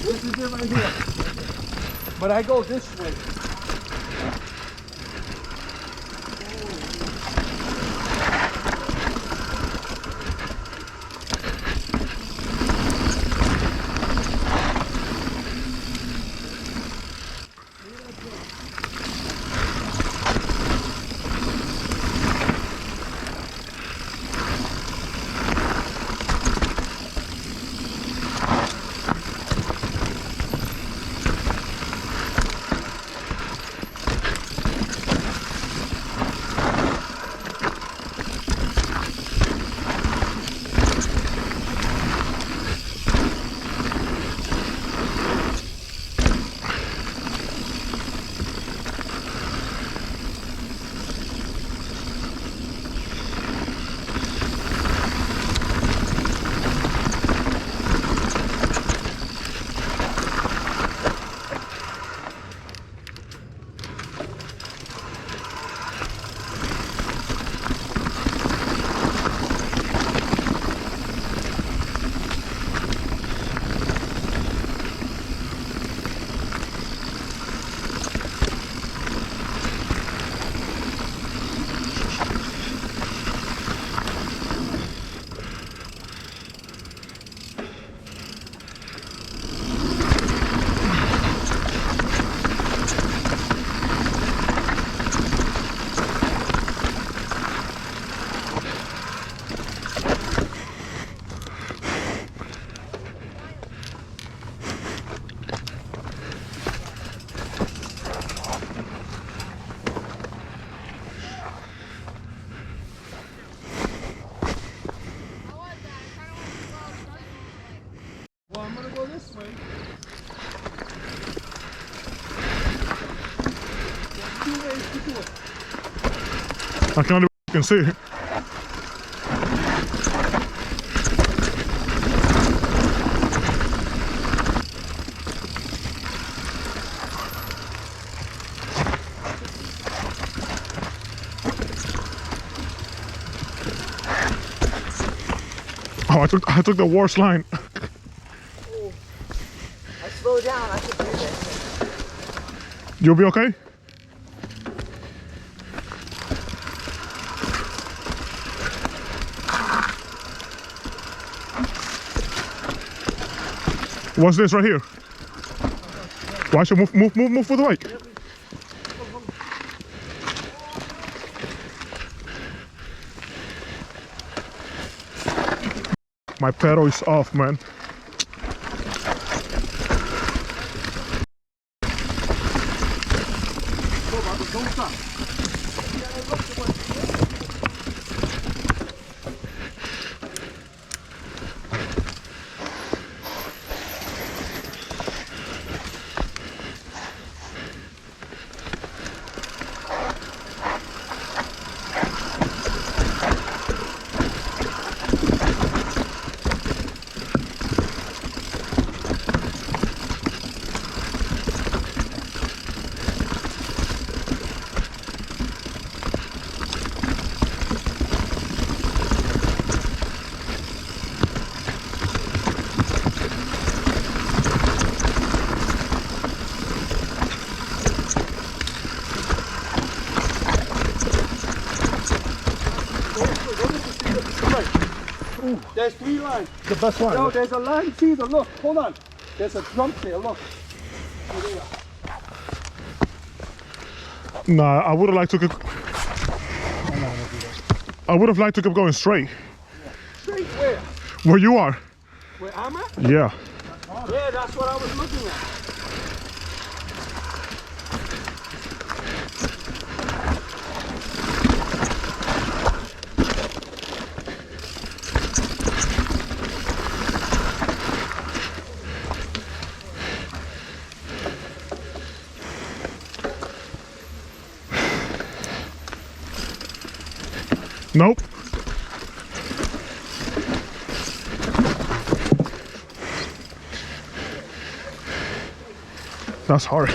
This is it right here. But I go this way. Well, I'm gonna go this way. There's 2 ways to do it. I can only can see. Oh, I took the worst line. I slow down, I can do this. You'll be okay? What's this right here? Why should move for the bike? My pedal is off, man. Don't stop. There's 3 lines. The best one. No, there's a line. See the look. Hold on. There's a jump there. Look. Nah, I would have liked to. I would have liked to keep going straight. Straight where? Where you are? Where I'm at? Yeah. Yeah, that's what I was looking at. Nope. That's hard.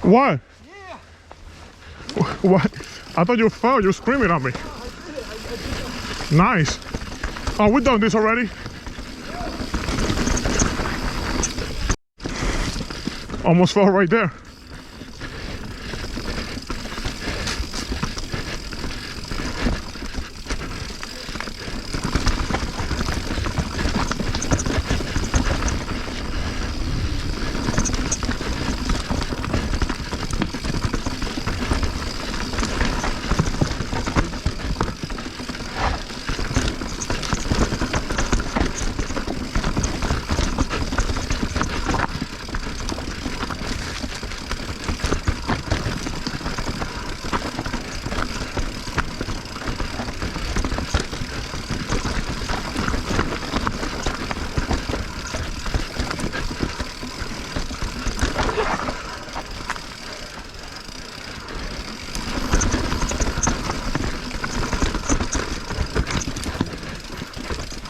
What? Yeah. What? I thought you fell. You were screaming at me. Nice. Oh, we done this already. Almost fell right there.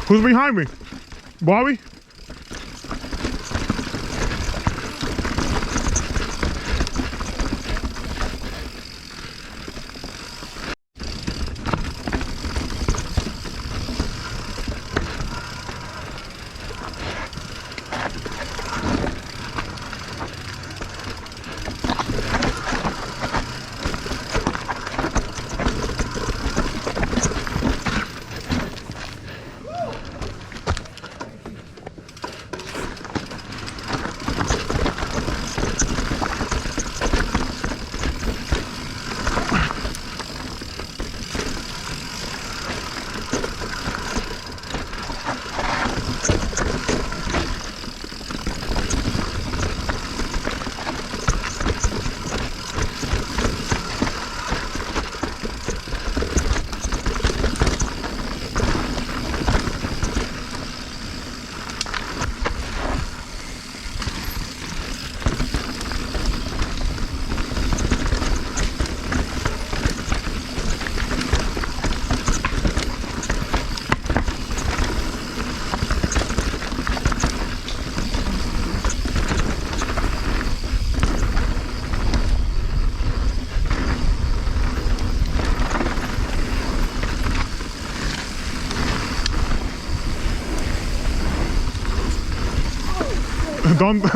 Who's behind me? Bobby?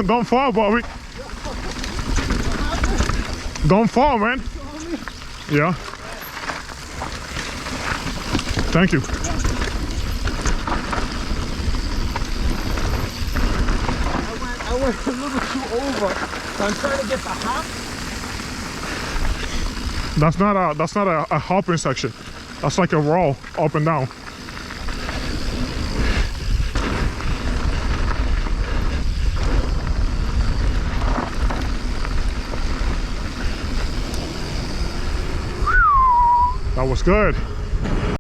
Don't fall, Bobby. Don't fall, man. Yeah. Thank you. I went a little too over, so I'm trying to get the hop. That's not a hopping section. That's like a roll up and down. That was good.